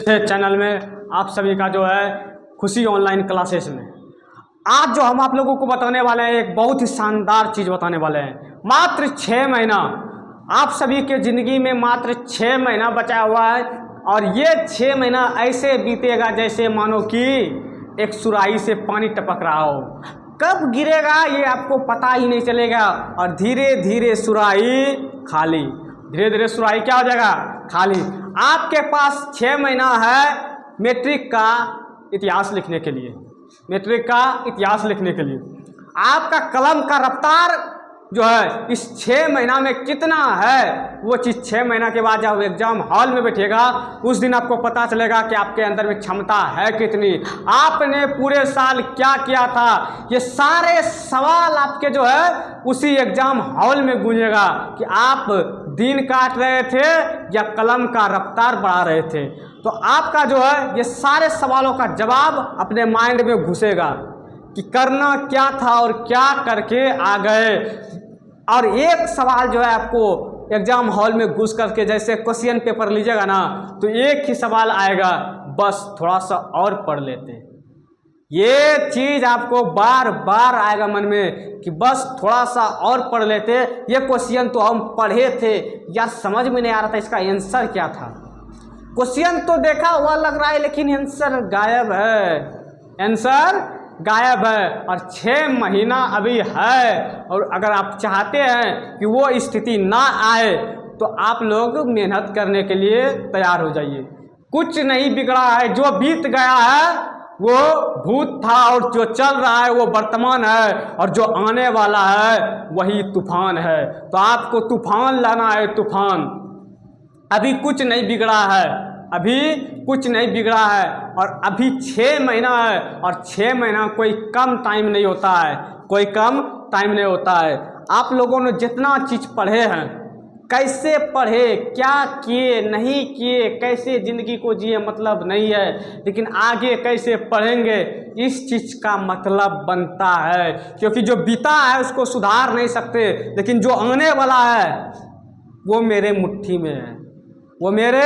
Channel में आप सभी का जो है खुशी ऑनलाइन क्लासेस में आज जो हम आप लोगों को बताने वाले हैं एक बहुत ही शानदार चीज़ बताने वाले हैं। मात्र 6 महीना आप सभी के ज़िंदगी में मात्र 6 महीना बचा हुआ है और ये 6 महीना ऐसे बीतेगा जैसे मानो कि एक सुराही से पानी टपक रहा हो। कब गिरेगा ये आपको पता ही नहीं चलेगा और धीरे धीरे सुराही खाली, धीरे धीरे सुराही क्या हो जाएगा, खाली। आपके पास 6 महीना है मैट्रिक का इतिहास लिखने के लिए, मैट्रिक का इतिहास लिखने के लिए। आपका कलम का रफ्तार जो है इस 6 महीना में कितना है वो चीज़ 6 महीना के बाद जब एग्जाम हॉल में बैठेगा उस दिन आपको पता चलेगा कि आपके अंदर में क्षमता है कितनी, आपने पूरे साल क्या किया था। ये सारे सवाल आपके जो है उसी एग्जाम हॉल में गूंजेगा कि आप दिन काट रहे थे या कलम का रफ्तार बढ़ा रहे थे। तो आपका जो है ये सारे सवालों का जवाब अपने माइंड में घुसेगा कि करना क्या था और क्या करके आ गए। और एक सवाल जो है आपको एग्जाम हॉल में घुस करके जैसे क्वेश्चन पेपर लीजिएगा ना तो एक ही सवाल आएगा, बस थोड़ा सा और पढ़ लेते। ये चीज़ आपको बार बार आएगा मन में कि बस थोड़ा सा और पढ़ लेते, ये क्वेश्चन तो हम पढ़े थे यार, समझ में नहीं आ रहा था इसका आंसर क्या था। क्वेश्चन तो देखा हुआ लग रहा है लेकिन आंसर गायब है, आंसर गायब है। और 6 महीना अभी है और अगर आप चाहते हैं कि वो स्थिति ना आए तो आप लोग मेहनत करने के लिए तैयार हो जाइए। कुछ नहीं बिगड़ा है, जो बीत गया है वो भूत था और जो चल रहा है वो वर्तमान है और जो आने वाला है वही तूफान है। तो आपको तूफान लाना है, तूफान। अभी कुछ नहीं बिगड़ा है, अभी कुछ नहीं बिगड़ा है और अभी 6 महीना है और 6 महीना कोई कम टाइम नहीं होता है, कोई कम टाइम नहीं होता है। आप लोगों ने जितना चीज़ पढ़े हैं, कैसे पढ़े, क्या किए नहीं किए, कैसे ज़िंदगी को जिए मतलब नहीं है, लेकिन आगे कैसे पढ़ेंगे इस चीज़ का मतलब बनता है। क्योंकि जो बीता है उसको सुधार नहीं सकते, लेकिन जो आने वाला है वो मेरे मुट्ठी में है, वो मेरे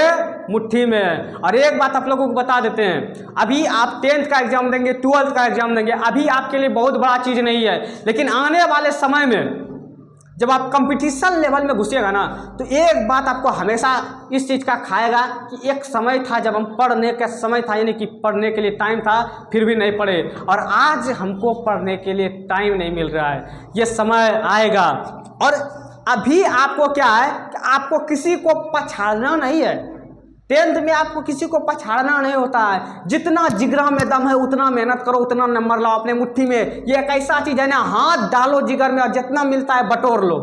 मुट्ठी में है। और एक बात आप लोगों को बता देते हैं, अभी आप 10th का एग्जाम देंगे, 12th का एग्जाम देंगे, अभी आपके लिए बहुत बड़ा चीज़ नहीं है, लेकिन आने वाले समय में जब आप कंपटीशन लेवल में घुसिएगा ना तो एक बात आपको हमेशा इस चीज़ का खाएगा कि एक समय था जब हम पढ़ने का समय था, यानी कि पढ़ने के लिए टाइम था फिर भी नहीं पढ़े, और आज हमको पढ़ने के लिए टाइम नहीं मिल रहा है। ये समय आएगा और अभी आपको क्या है कि आपको किसी को पछाड़ना नहीं है। 10th में आपको किसी को पछाड़ना नहीं होता है। जितना जिगरा में दम है उतना मेहनत करो, उतना नंबर लाओ अपने मुट्ठी में। ये एक ऐसा चीज़ है ना, हाथ डालो जिगर में और जितना मिलता है बटोर लो।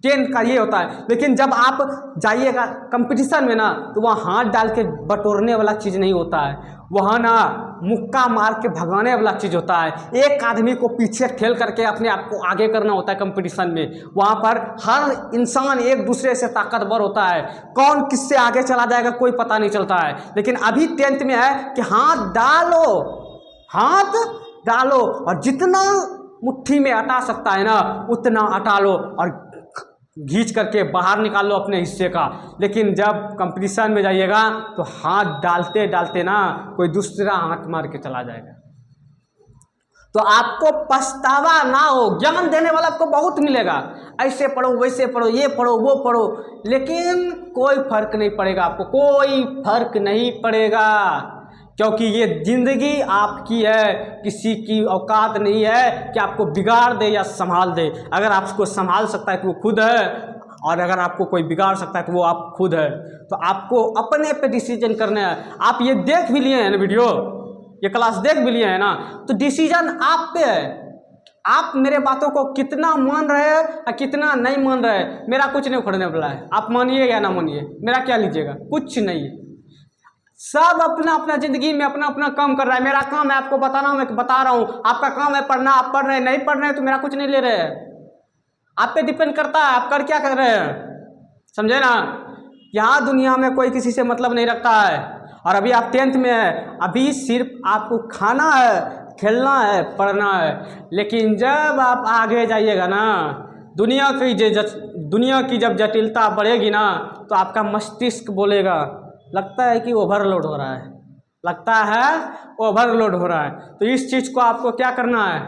10th का ये होता है। लेकिन जब आप जाइएगा कंपटीशन में ना तो वहाँ हाथ डाल के बटोरने वाला चीज़ नहीं होता है, वहाँ ना मुक्का मार के भगाने वाला चीज़ होता है। एक आदमी को पीछे ठेल करके अपने आप को आगे करना होता है कंपटीशन में। वहाँ पर हर इंसान एक दूसरे से ताकतवर होता है, कौन किससे आगे चला जाएगा कोई पता नहीं चलता है। लेकिन अभी 10th में है कि हाथ डालो, हाथ डालो और जितना मुट्ठी में अटा सकता है ना उतना अटा लो और घींच करके बाहर निकाल लो अपने हिस्से का। लेकिन जब कंपटीशन में जाइएगा तो हाथ डालते डालते ना कोई दूसरा हाथ मार के चला जाएगा, तो आपको पछतावा ना हो। ज्ञान देने वाला आपको बहुत मिलेगा, ऐसे पढ़ो वैसे पढ़ो, ये पढ़ो वो पढ़ो, लेकिन कोई फर्क नहीं पड़ेगा आपको, कोई फर्क नहीं पड़ेगा। क्योंकि ये जिंदगी आपकी है, किसी की औकात नहीं है कि आपको बिगाड़ दे या संभाल दे। अगर आपको संभाल सकता है तो वो खुद है और अगर आपको कोई बिगाड़ सकता है तो वो आप खुद है। तो आपको अपने पे डिसीजन करना है। आप ये देख भी लिए हैं ना वीडियो, ये क्लास देख भी लिए हैं ना, तो डिसीजन आप पे है। आप मेरे बातों को कितना मान रहे हैं या कितना नहीं मान रहे हैं, मेरा कुछ नहीं उखड़ने वाला है। आप मानिए या ना मानिए, मेरा क्या लीजिएगा, कुछ नहीं है। सब अपना अपना जिंदगी में अपना अपना काम कर रहा है। मेरा काम है आपको बताना, मैं बता रहा हूँ। आपका काम है पढ़ना, आप पढ़ रहे हैं, नहीं पढ़ रहे हैं तो मेरा कुछ नहीं ले रहे हैं। आप पे डिपेंड करता है आप कर क्या कर रहे हैं, समझे ना। यहाँ दुनिया में कोई किसी से मतलब नहीं रखता है। और अभी आप 10th में है, अभी सिर्फ आपको खाना है, खेलना है, पढ़ना है। लेकिन जब आप आगे जाइएगा ना, दुनिया की जब जटिलता बढ़ेगी ना तो आपका मस्तिष्क बोलेगा लगता है कि ओवरलोड हो रहा है, लगता है ओवरलोड हो रहा है। तो इस चीज़ को आपको क्या करना है,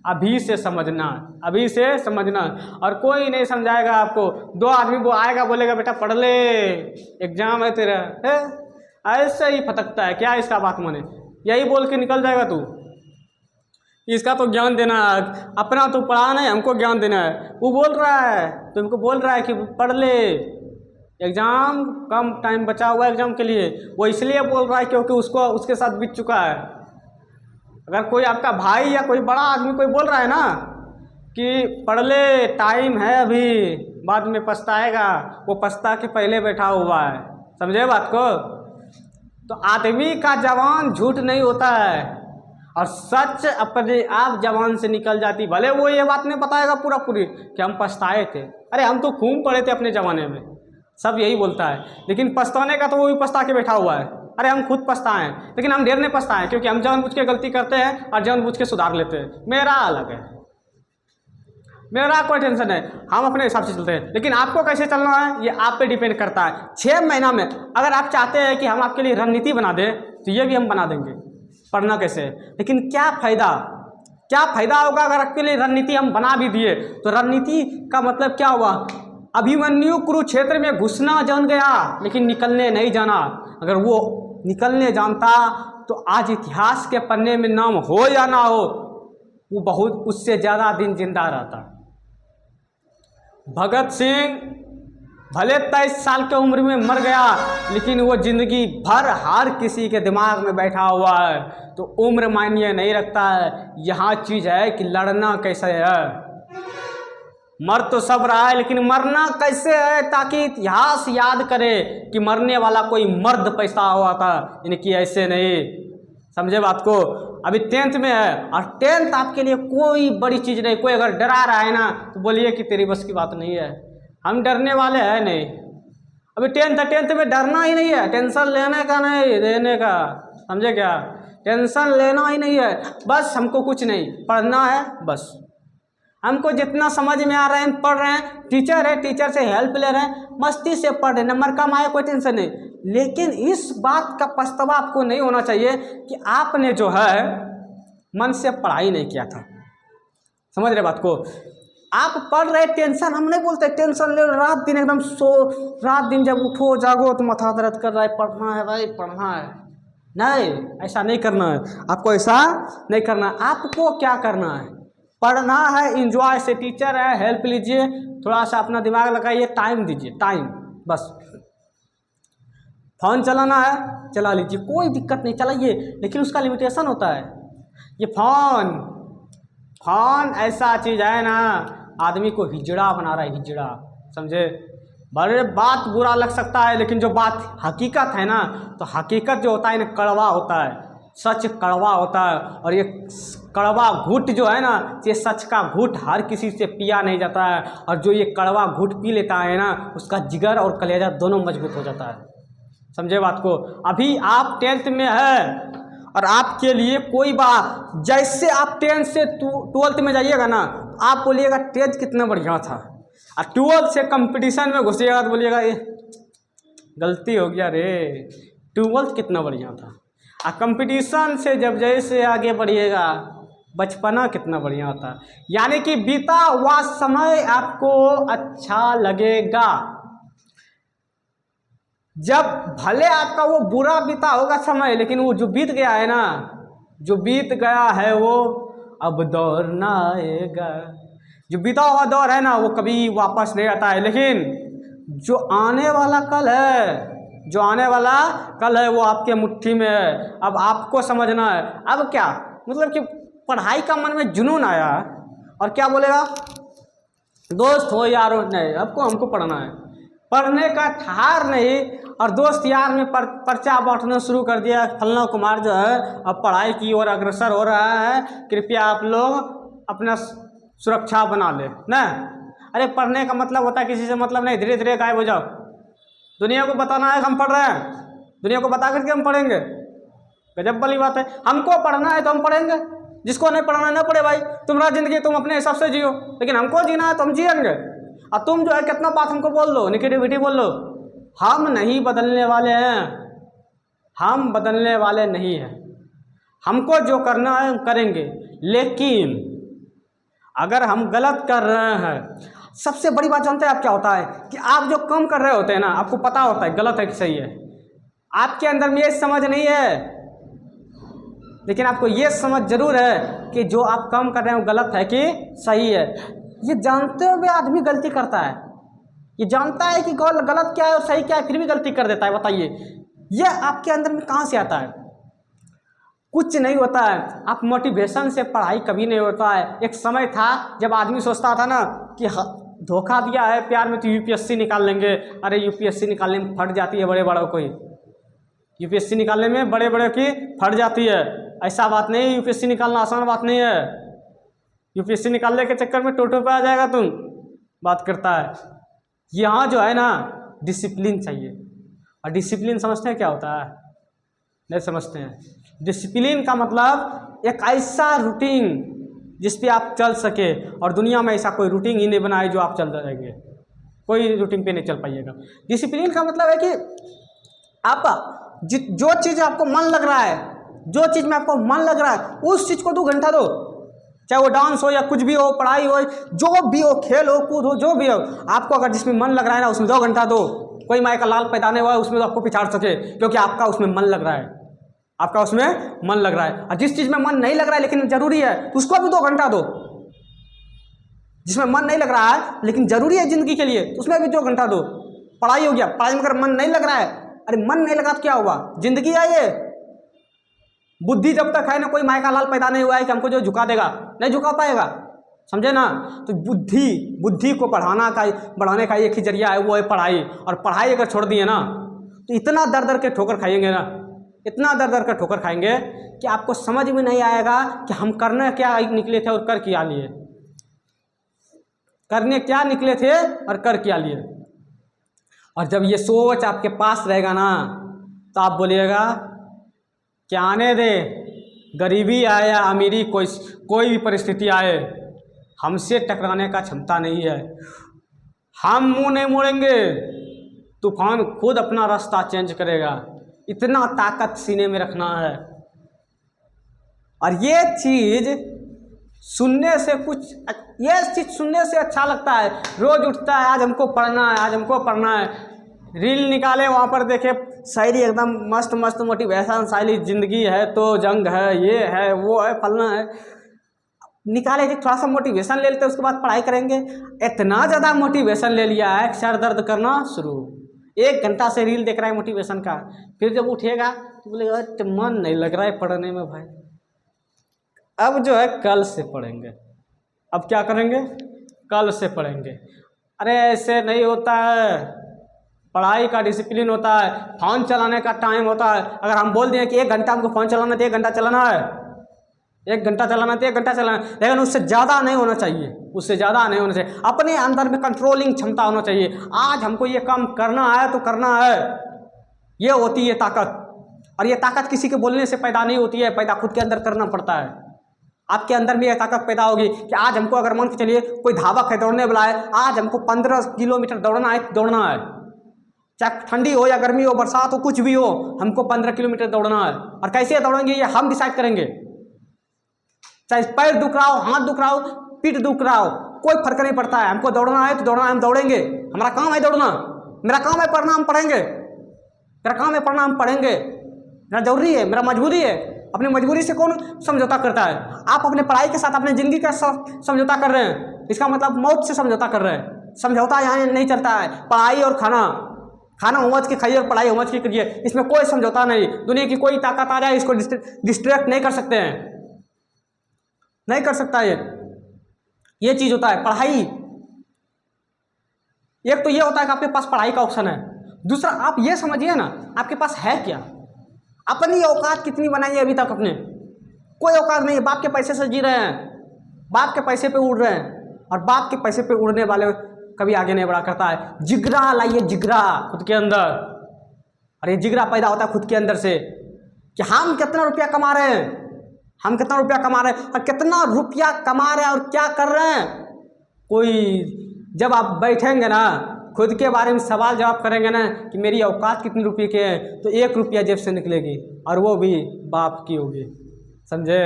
अभी से समझना, अभी से समझना। और कोई नहीं समझाएगा आपको। दो आदमी वो आएगा बोलेगा बेटा पढ़ ले, एग्जाम है तेरा, है ऐसे ही फटकता है। क्या इसका बात माने, यही बोल के निकल जाएगा तू। इसका तो ज्ञान देना है, अपना तो पढ़ाना है, हमको ज्ञान देना है। वो बोल रहा है, तुमको बोल रहा है कि पढ़ ले, एग्ज़ाम कम टाइम बचा हुआ है एग्ज़ाम के लिए। वो इसलिए बोल रहा है क्योंकि उसको उसके साथ बीत चुका है। अगर कोई आपका भाई या कोई बड़ा आदमी कोई बोल रहा है ना कि पढ़ ले, टाइम है अभी, बाद में पछताएगा, वो पछता के पहले बैठा हुआ है। समझे बात को। तो आदमी का जवान झूठ नहीं होता है, और सच अपने आप जवान से निकल जाती। भले वो ये बात नहीं बताएगा पूरा पूरी कि हम पछताए थे, अरे हम तो खूब पढ़े थे अपने ज़माने में, सब यही बोलता है। लेकिन पछताने का तो वो भी पछता के बैठा हुआ है। अरे हम खुद पछताएं, लेकिन हम ढेर नहीं पछताएं, क्योंकि हम जानबूझ के गलती करते हैं और जानबूझ के सुधार लेते हैं। मेरा अलग है, मेरा कोई टेंशन है, हम अपने हिसाब से चलते हैं। लेकिन आपको कैसे चलना है ये आप पे डिपेंड करता है। 6 महीना में अगर आप चाहते हैं कि हम आपके लिए रणनीति बना दें तो ये भी हम बना देंगे, पढ़ना कैसे है। लेकिन क्या फ़ायदा होगा अगर आपके लिए रणनीति हम बना भी दिए तो रणनीति का मतलब क्या हुआ। अभिमन्यु कुरुक्षेत्र में घुसना जान गया लेकिन निकलने नहीं जाना। अगर वो निकलने जानता तो आज इतिहास के पन्ने में नाम हो या ना हो, वो बहुत उससे ज़्यादा दिन जिंदा रहता। भगत सिंह भले 23 साल की उम्र में मर गया, लेकिन वो जिंदगी भर हर किसी के दिमाग में बैठा हुआ है। तो उम्र मायने नहीं रखता है, यहाँ चीज़ है कि लड़ना कैसे है। मर तो सब रहा है, लेकिन मरना कैसे है, ताकि इतिहास याद करे कि मरने वाला कोई मर्द पैदा हुआ था, इनकी ऐसे नहीं। समझे बात को। अभी 10th में है, और 10th आपके लिए कोई बड़ी चीज़ नहीं। कोई अगर डरा रहा है ना तो बोलिए कि तेरी बस की बात नहीं है, हम डरने वाले हैं नहीं। अभी 10th में डरना ही नहीं है, टेंशन लेने का नहीं, देने का। समझे क्या, टेंशन लेना ही नहीं है। बस हमको कुछ नहीं, पढ़ना है बस। हमको जितना समझ में आ रहा है हम पढ़ रहे हैं, टीचर है, टीचर से हेल्प ले रहे हैं, मस्ती से पढ़ रहे हैं, नंबर कम आया कोई टेंशन नहीं। लेकिन इस बात का पछतावा आपको नहीं होना चाहिए कि आपने जो है मन से पढ़ाई नहीं किया था। समझ रहे बात को। आप पढ़ रहे, टेंशन हम नहीं बोलते, टेंशन ले रात दिन एकदम रात दिन जब उठो जागो तो माथा दर्द कर रहा है, पढ़ना है भाई पढ़ना है। नहीं, ऐसा नहीं करना है आपको, ऐसा नहीं करना। आपको क्या करना है, पढ़ना है, इंजॉय से। टीचर है, हेल्प लीजिए, थोड़ा सा अपना दिमाग लगाइए, टाइम दीजिए, टाइम बस। फ़ोन चलाना है चला लीजिए, कोई दिक्कत नहीं, चलाइए, लेकिन उसका लिमिटेशन होता है। ये फ़ोन ऐसा चीज़ है ना, आदमी को हिजड़ा बना रहा है, हिजड़ा। समझे। बड़े बात बुरा लग सकता है, लेकिन जो बात हकीकत है ना, तो हकीकत जो होता है ना कड़वा होता है, सच कड़वा होता है। और ये कड़वा घूट जो है ना, ये सच का घूट हर किसी से पिया नहीं जाता है। और जो ये कड़वा घूट पी लेता है ना, उसका जिगर और कलेजा दोनों मजबूत हो जाता है। समझे बात को। अभी आप 10th में है, और आपके लिए कोई बात, जैसे आप 10th से 12th में जाइएगा ना, आप बोलिएगा 10th कितना बढ़िया था, और 12th से कंपटीशन में घुसिएगा तो बोलिएगा ये गलती हो गया रे, 12th कितना बढ़िया था। और कंपटीशन से जब जैसे आगे बढ़िएगा, बचपना कितना बढ़िया था। यानी कि बीता हुआ समय आपको अच्छा लगेगा। जब भले आपका वो बुरा बीता होगा समय, लेकिन वो जो बीत गया है ना, जो बीत गया है वो अब दौर ना आएगा। जो बीता हुआ दौर है ना, वो कभी वापस नहीं आता है। लेकिन जो आने वाला कल है, जो आने वाला कल है, वो आपके मुट्ठी में है। अब आपको समझना है। अब क्या मतलब कि पढ़ाई का मन में जुनून आया, और क्या बोलेगा, दोस्त हो यार हो, नहीं आपको हमको पढ़ना है, पढ़ने का ठार नहीं। और दोस्त यार में पर्चा बांटना शुरू कर दिया, फलना कुमार जो है अब पढ़ाई की ओर अग्रसर हो रहा है, कृपया आप लोग अपना सुरक्षा बना ले ना। अरे पढ़ने का मतलब होता है किसी से मतलब नहीं, धीरे धीरे गायब हो जाओ। दुनिया को बताना है हम पढ़ रहे हैं, दुनिया को बता करके हम पढ़ेंगे, गजब वाली बात है। हमको पढ़ना है तो हम पढ़ेंगे, जिसको नहीं पढ़ना ना पढ़े भाई, तुम्हारा जिंदगी तुम अपने हिसाब से जियो, लेकिन हमको जीना है तो हम जिएंगे। और तुम जो है कितना बात हमको बोल दो, निगेटिविटी बोल लो, हम नहीं बदलने वाले हैं। हम बदलने वाले नहीं हैं। हमको जो करना है हम करेंगे, लेकिन अगर हम गलत कर रहे हैं, सबसे बड़ी बात जानते हैं आप क्या होता है कि आप जो काम कर रहे होते हैं ना, आपको पता होता है गलत है कि सही है, आपके अंदर में ये समझ नहीं है, लेकिन आपको ये समझ जरूर है कि जो आप काम कर रहे हैं वो गलत है कि सही है। ये जानते हुए आदमी गलती करता है, ये जानता है कि गलत क्या है और सही क्या है, फिर भी गलती कर देता है। बताइए ये आपके अंदर में कहाँ से आता है? कुछ नहीं होता है। आप मोटिवेशन से पढ़ाई कभी नहीं होता है। एक समय था जब आदमी सोचता था ना कि धोखा दिया है प्यार में तो यूपीएससी निकाल लेंगे। अरे यूपीएससी निकालने में फट जाती है बड़े बड़ों को ही, यूपीएससी निकालने में बड़े बड़े की फट जाती है। ऐसा बात नहीं, यूपीएससी निकालना आसान बात नहीं है। यूपीएससी निकालने के चक्कर में टोटो पे आ जाएगा तुम, बात करता है। यहाँ जो है ना डिसिप्लिन चाहिए, और डिसिप्लिन समझते हैं क्या होता है? नहीं समझते हैं। डिसिप्लिन का मतलब एक ऐसा रूटीन जिस पे आप चल सके, और दुनिया में ऐसा कोई रूटीन ही नहीं बना है जो आप चल जाएंगे, कोई रूटीन पे नहीं चल पाइएगा। डिसिप्लिन का मतलब है कि आप जो चीज़ आपको मन लग रहा है, जो चीज़ में आपको मन लग रहा है उस चीज़ को 2 घंटा दो, चाहे वो डांस हो या कुछ भी हो, पढ़ाई हो, जो भी हो, खेल हो, कूद हो, जो भी हो, आपको अगर जिसमें मन लग रहा है ना उसमें 2 घंटा दो। कोई माय का लाल पैदा नहीं हुआ है उसमें तो आपको पिछाड़ सके, क्योंकि आपका उसमें मन लग रहा है, आपका उसमें मन लग रहा है। और जिस चीज़ में मन नहीं लग रहा है लेकिन जरूरी है तो उसको भी 2 घंटा दो। जिसमें मन नहीं लग रहा है लेकिन जरूरी है जिंदगी के लिए तो उसमें भी 2 घंटा दो। पढ़ाई हो गया, पढ़ाई में अगर मन नहीं लग रहा है, अरे मन नहीं लगा तो क्या हुआ? जिंदगी है ये। बुद्धि जब तक है ना, कोई माय का लाल पैदा नहीं हुआ है कि हमको जो झुका देगा, नहीं झुका पाएगा, समझे ना। तो बुद्धि को बढ़ाने का एक ही जरिया है, वो है पढ़ाई। और पढ़ाई अगर छोड़ दिए ना तो इतना दर दर के ठोकर खाएंगे ना, इतना दर दर के ठोकर खाएंगे कि आपको समझ में नहीं आएगा कि हम करने क्या निकले थे और कर क्या लिए, करने क्या निकले थे और कर क्या लिए। और जब ये सोच आपके पास रहेगा ना तो आप बोलिएगा कि आने दे, गरीबी आए या अमीरी, कोई भी परिस्थिति आए, हमसे टकराने का क्षमता नहीं है। हम मुंह नहीं मोड़ेंगे, तूफान खुद अपना रास्ता चेंज करेगा। इतना ताकत सीने में रखना है। और ये चीज़ सुनने से अच्छा लगता है। रोज उठता है आज हमको पढ़ना है, आज हमको पढ़ना है, रील निकाले वहाँ पर देखे शायरी एकदम मस्त मस्त मोटिवेशन शायरी, जिंदगी है तो जंग है, ये है वो है फलना है, निकाले थे थोड़ा सा मोटिवेशन ले लेते, उसके बाद पढ़ाई करेंगे। इतना ज़्यादा मोटिवेशन ले लिया है सर दर्द करना शुरू। 1 घंटा से रील देख रहा है मोटिवेशन का, फिर जब उठेगा तो बोलेगा मन नहीं लग रहा है पढ़ने में भाई, अब जो है कल से पढ़ेंगे। अब क्या करेंगे? कल से पढ़ेंगे। अरे ऐसे नहीं होता है। पढ़ाई का डिसिप्लिन होता है, फ़ोन चलाने का टाइम होता है। अगर हम बोल दें कि 1 घंटा हमको फ़ोन चलाना है तो 1 घंटा चलाना है, 1 घंटा चलाना है तो 1 घंटा चलाना है, लेकिन उससे ज़्यादा नहीं होना चाहिए, उससे ज़्यादा नहीं होना चाहिए। अपने अंदर में कंट्रोलिंग क्षमता होना चाहिए। आज हमको ये काम करना है तो करना है, ये होती है ताकत। और ये ताकत किसी के बोलने से पैदा नहीं होती है, पैदा खुद के अंदर करना पड़ता है। आपके अंदर में यह ताकत पैदा होगी कि आज हमको अगर मान के चलिए कोई धावक है दौड़ने वाला है, आज हमको 15 किलोमीटर दौड़ना है, दौड़ना है, चाहे ठंडी हो या गर्मी हो, बरसात हो, कुछ भी हो, हमको 15 किलोमीटर दौड़ना है। और कैसे दौड़ेंगे ये हम डिसाइड करेंगे। चाहे पैर दुख रहा हो, हाथ दुख रहा हो, पीठ दुख रहा हो, कोई फर्क नहीं पड़ता है। हमको दौड़ना है तो दौड़ना है, हम दौड़ेंगे। हमारा काम है दौड़ना, मेरा काम है पढ़ना, हम पढ़ेंगे। मेरा काम है पढ़ना, हम पढ़ेंगे। मेरा जरूरी है, मेरा मजबूरी है। अपनी मजबूरी से कौन समझौता करता है? आप अपने पढ़ाई के साथ अपने ज़िंदगी का समझौता कर रहे हैं, इसका मतलब मौत से समझौता कर रहे हैं। समझौता यहाँ नहीं चलता है। पढ़ाई और खाना उमज के खाइए और पढ़ाई उमज के करिए, इसमें कोई समझौता नहीं। दुनिया की कोई ताकत आ जाए इसको डिस्ट्रैक्ट नहीं कर सकते हैं, नहीं कर सकता। ये चीज़ होता है पढ़ाई। एक तो ये होता है कि आपके पास पढ़ाई का ऑप्शन है, दूसरा आप ये समझिए ना आपके पास है क्या। अपनी औकात कितनी बनाई है अभी तक? अपने कोई औकात नहीं है। बाप के पैसे से जी रहे हैं, बाप के पैसे पे उड़ रहे हैं, और बाप के पैसे पे उड़ने वाले कभी आगे नहीं बढ़ा करता है। जिगरा लाइए, जिगरा खुद के अंदर। और ये जिगरा पैदा होता है खुद के अंदर से कि हम कितना रुपया कमा रहे हैं, हम कितना रुपया कमा रहे हैं और कितना रुपया कमा रहे हैं और क्या कर रहे हैं। कोई जब आप बैठेंगे ना खुद के बारे में सवाल जवाब करेंगे ना कि मेरी औकात कितने रुपये की है, तो 1 रुपया जेब से निकलेगी और वो भी बाप की होगी। समझे?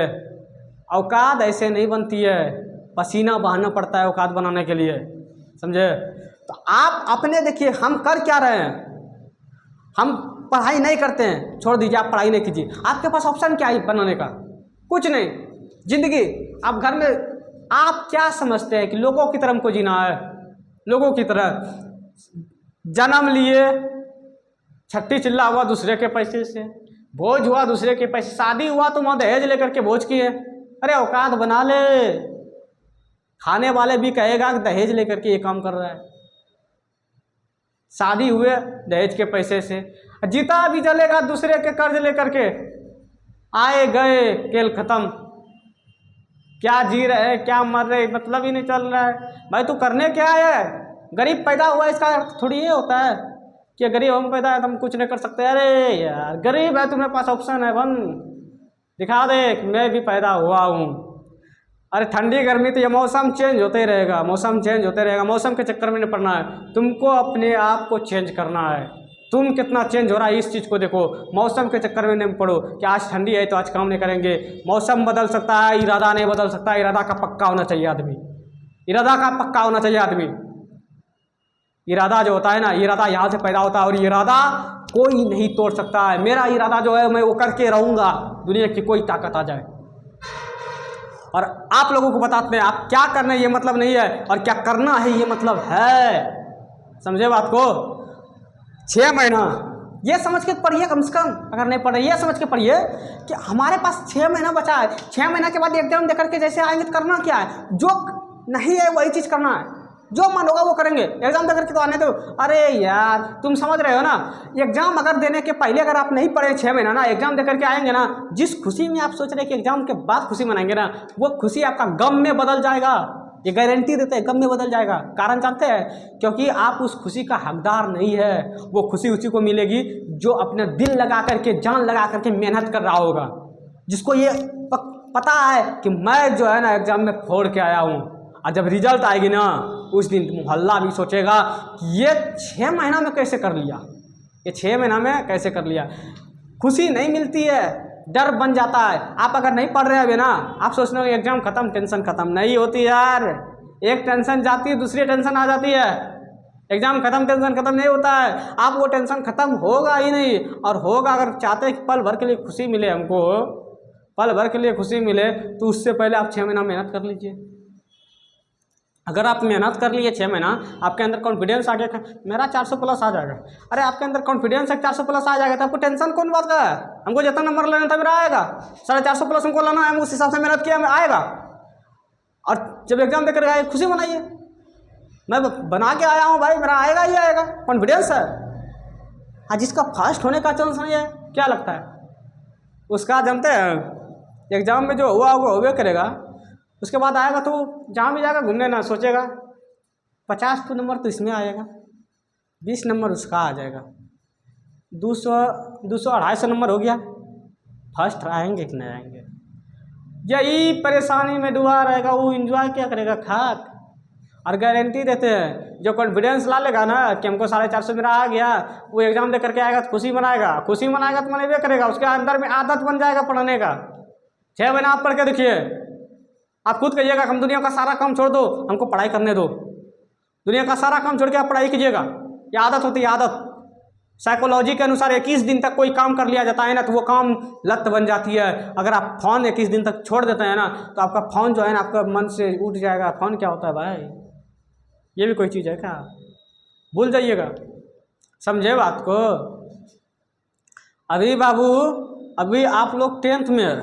औकात ऐसे नहीं बनती है, पसीना बहाना पड़ता है औकात बनाने के लिए। समझे? तो आप अपने देखिए हम कर क्या रहे हैं। हम पढ़ाई नहीं करते हैं, छोड़ दीजिए, आप पढ़ाई नहीं कीजिए, आपके पास ऑप्शन क्या है बनाने का? कुछ नहीं। जिंदगी आप घर में आप क्या समझते हैं कि लोगों की तरह हमको जीना है? लोगों की तरह जन्म लिए, छट्टी चिल्ला हुआ दूसरे के पैसे से, भोज हुआ दूसरे के पैसे, शादी हुआ तो वहाँ दहेज लेकर के भोज किए। अरे औकात बना ले। खाने वाले भी कहेगा कि दहेज लेकर के ये काम कर रहा है। शादी हुए दहेज के पैसे से, जीता भी जलेगा दूसरे के कर्ज लेकर के। आए गए खेल खत्म। क्या जी रहे क्या मर रहे मतलब ही नहीं चल रहा है। भाई तू करने क्या है? गरीब पैदा हुआ इसका अर्थ थोड़ी ये होता है कि गरीब हम पैदा है तो हम कुछ नहीं कर सकते। अरे यार गरीब है, तुम्हारे पास ऑप्शन है, बन दिखा दे कि मैं भी पैदा हुआ हूँ। अरे ठंडी गर्मी तो ये मौसम चेंज होते ही रहेगा, मौसम चेंज होते रहेगा। मौसम के चक्कर में नहीं पड़ना है, तुमको अपने आप को चेंज करना है। तुम कितना चेंज हो रहा है इस चीज़ को देखो। मौसम के चक्कर में नहीं पड़ो कि आज ठंडी है तो आज काम नहीं करेंगे। मौसम बदल सकता है, इरादा नहीं बदल सकता। इरादा का पक्का होना चाहिए आदमी, इरादा का पक्का होना चाहिए आदमी। इरादा जो होता है ना, इरादा यहाँ से पैदा होता है और इरादा कोई नहीं तोड़ सकता है। मेरा इरादा जो है मैं वो करके रहूँगा, दुनिया की कोई ताकत आ जाए। और आप लोगों को बताते हैं आप क्या करना है ये मतलब नहीं है, और क्या करना है ये मतलब है। समझे बात को? 6 महीना ये समझ के पढ़िए कम से कम। अगर नहीं पढ़ रहे ये समझ के पढ़िए कि हमारे पास 6 महीना बचा है। 6 महीना के बाद एग्जाम देकर के जैसे आएंगे तो करना क्या है? जो नहीं है वही चीज़ करना है, जो मन होगा वो करेंगे। एग्जाम देकर के तो आने दो। अरे यार तुम समझ रहे हो ना, एग्जाम अगर देने के पहले अगर आप नहीं पढ़े 6 महीना ना, एग्जाम देकर के आएंगे ना, जिस खुशी में आप सोच रहे हैं कि एग्जाम के बाद खुशी मनाएंगे ना, वो खुशी आपका गम में बदल जाएगा। ये गारंटी देते हैं, गम में बदल जाएगा। कारण जानते हैं? क्योंकि आप उस खुशी का हकदार नहीं है। वो खुशी उसी को मिलेगी जो अपना दिल लगा करके, जान लगा करके मेहनत कर रहा होगा, जिसको ये पता है कि मैं जो है ना एग्जाम में फोड़ के आया हूँ। और जब रिजल्ट आएगी ना उस दिन मोहल्ला भी सोचेगा कि ये 6 महीना में कैसे कर लिया, ये 6 महीना में कैसे कर लिया। खुशी नहीं मिलती है, डर बन जाता है। आप अगर नहीं पढ़ रहे अभी ना, आप सोच रहे हो एग्जाम खत्म टेंशन खत्म, नहीं होती यार। एक टेंशन जाती है दूसरी टेंशन आ जाती है। एग्जाम खत्म टेंशन खत्म नहीं होता है। आप वो टेंशन खत्म होगा ही नहीं, और होगा अगर चाहते हैं कि पल भर के लिए खुशी मिले हमको, पल भर के लिए खुशी मिले, तो उससे पहले आप 6 महीना मेहनत कर लीजिए। अगर आप मेहनत कर लिए 6 महीना, आपके अंदर कॉन्फिडेंस आ गया मेरा 400 प्लस आ जाएगा। अरे आपके अंदर कॉन्फिडेंस है 400 प्लस आ जाएगा तो आपको टेंशन कौन बात का है? हमको जितना नंबर लेना था मेरा आएगा, 450 प्लस हमको लाना है, उस हिसाब से मेहनत किया आएगा। और जब एग्जाम देकर आए खुशी मनाइए, मैं बना के आया हूँ भाई, मेरा आएगा ही आएगा, कॉन्फिडेंस है। हाँ, जिसका फर्स्ट होने का चांस नहीं है, क्या लगता है उसका? जानते हैं एग्जाम में जो हुआ वो होवे करेगा, उसके बाद आएगा तो जहाँ भी जाएगा घूमने ना सोचेगा 50 तो नंबर तो इसमें आएगा, 20 नंबर उसका आ जाएगा, 200-250 नंबर हो गया, फर्स्ट आएंगे कि नहीं आएंगे? यही परेशानी में डूबा रहेगा। वो एंजॉय क्या करेगा? खाक। और गारंटी देते हैं जो कॉन्फिडेंस ला लेगा ना कि हमको 450 मेरा आ गया, वो एग्जाम दे करके आएगा तो खुशी मनाएगा। खुशी मनाएगा तो मनेबे करेगा, उसके अंदर में आदत बन जाएगा पढ़ने का। 6 महीना आप पढ़ के देखिए, आप खुद कहिएगा हम दुनिया का सारा काम छोड़ दो, हमको पढ़ाई करने दो। दुनिया का सारा काम छोड़ के आप पढ़ाई कीजिएगा। ये आदत होती है, आदत। साइकोलॉजी के अनुसार 21 दिन तक कोई काम कर लिया जाता है ना तो वो काम लत बन जाती है। अगर आप फ़ोन 21 दिन तक छोड़ देते हैं ना तो आपका फ़ोन जो है ना आपका मन से उठ जाएगा। फ़ोन क्या होता है भाई? ये भी कोई चीज़ है क्या? भूल जाइएगा। समझे बात को? अभी बाबू अभी आप लोग 10th में है।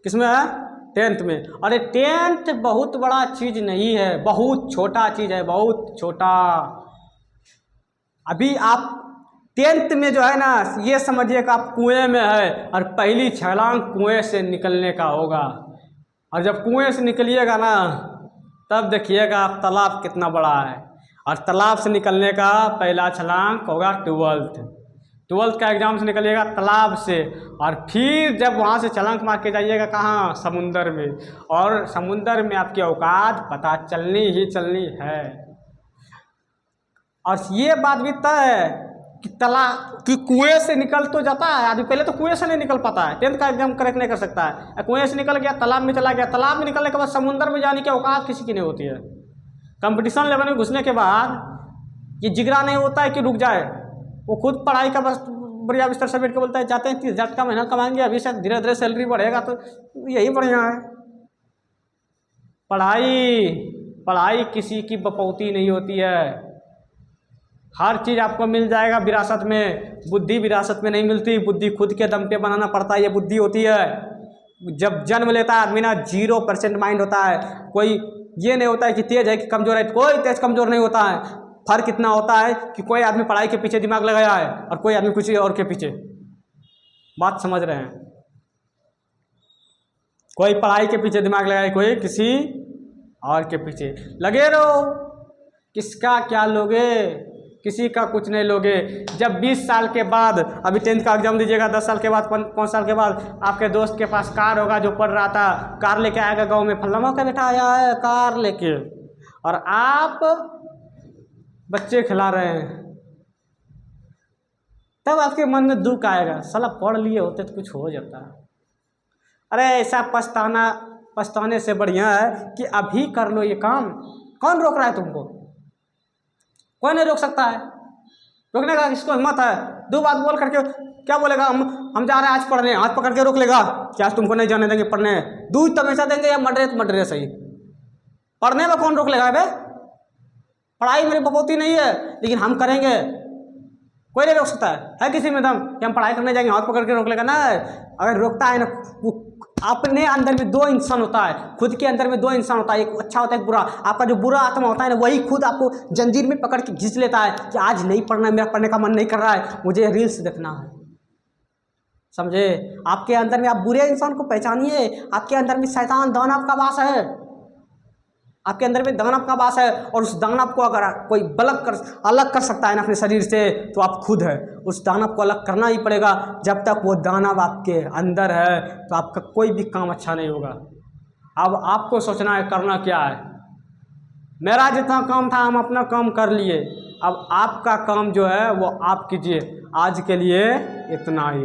किसमें है? 10th में। अरे 10th बहुत बड़ा चीज़ नहीं है, बहुत छोटा चीज़ है, बहुत छोटा। अभी आप 10th में जो है ना ये समझिए कि आप कुएं में है और पहली छलांग कुएं से निकलने का होगा। और जब कुएं से निकलिएगा ना तब देखिएगा तालाब कितना बड़ा है। और तालाब से निकलने का पहला छलांग होगा 12th का एग्जाम से निकलिएगा तालाब से। और फिर जब वहाँ से छलांग मार के जाइएगा कहाँ? समुंदर में। और समुंदर में आपकी औकात पता चलनी ही चलनी है। और ये बात भी तय है कि कि कुएं से निकल तो जाता है आदमी, पहले तो कुएं से नहीं निकल पाता है, 10th का एग्जाम करेक्ट नहीं कर सकता है, कुएं से निकल गया तालाब में चला गया, तालाब में निकलने के बाद समुंदर में जाने की औकात किसी की नहीं होती है। कंपटीशन लेवल में घुसने के बाद ये जिगरा नहीं होता है कि रुक जाए, वो खुद पढ़ाई का बस बढ़िया बिस्तर से बैठ के बोलता है जाते हैं 30,000 का महीना कमाएंगे, अभी से धीरे धीरे सैलरी बढ़ेगा तो यही बढ़िया है। पढ़ाई किसी की बपौती नहीं होती है, हर चीज़ आपको मिल जाएगा विरासत में, बुद्धि विरासत में नहीं मिलती, बुद्धि खुद के दम पे बनाना पड़ता है, ये बुद्धि होती है। जब जन्म लेता है आदमी ना 0% माइंड होता है, कोई ये नहीं होता है कि तेज है कि कमज़ोर है, कोई तेज कमज़ोर नहीं होता है। फर्क इतना होता है कि कोई आदमी पढ़ाई के पीछे दिमाग लगाया है और कोई आदमी कुछ और के पीछे। बात समझ रहे हैं? कोई पढ़ाई के पीछे दिमाग लगाए, कोई किसी और के पीछे लगे रहो। किसका क्या लोगे, किसी का कुछ नहीं लोगे। जब 20 साल के बाद, अभी 10th का एग्जाम दीजिएगा, 10 साल के बाद, 5 साल के बाद आपके दोस्त के पास कार होगा जो पढ़ रहा था, कार लेके आएगा गांव में, फल्लामा का बेटा आया है कार लेके, और आप बच्चे खिला रहे हैं, तब आपके मन में दुख आएगा, साला पढ़ लिए होते तो कुछ हो जाता। अरे ऐसा पछताने से बढ़िया है कि अभी कर लो ये काम। कौन रोक रहा है तुमको? कोई नहीं रोक सकता है। रोकने का किसको हिम्मत है? दो बात बोल करके क्या बोलेगा? हम जा रहे हैं आज पढ़ने, हाथ पकड़ के रोक लेगा क्या? आज तुमको नहीं जाने देंगे पढ़ने, दूध तमेशा देंगे या मर रहे सही। पढ़ने में कौन रोक लेगा बे? पढ़ाई मेरी बपौती नहीं है, लेकिन हम करेंगे, कोई नहीं रोक सकता है किसी में दम कि हम पढ़ाई करने जाएंगे हाथ पकड़ के रोक लेगा ना। अगर रोकता है ना, वो अपने अंदर में 2 इंसान होता है, खुद के अंदर में 2 इंसान होता है, एक अच्छा होता है एक बुरा। आपका जो बुरा आत्मा होता है ना, वही खुद आपको जंजीर में पकड़ के खींच लेता है कि आज नहीं पढ़ना, मेरा पढ़ने का मन नहीं कर रहा है, मुझे रील्स देखना है। समझे? आपके अंदर में, आप बुरे इंसान को पहचानिए, आपके अंदर में शैतान दानव का वास है, आपके अंदर में दानव का वास है। और उस दानव को अगर कोई अलग कर सकता है ना अपने शरीर से, तो आप खुद है। उस दानव को अलग करना ही पड़ेगा। जब तक वो दानव आपके अंदर है तो आपका कोई भी काम अच्छा नहीं होगा। अब आपको सोचना है करना क्या है। मेरा जितना काम था हम अपना काम कर लिए, अब आपका काम जो है वो आप कीजिए। आज के लिए इतना ही।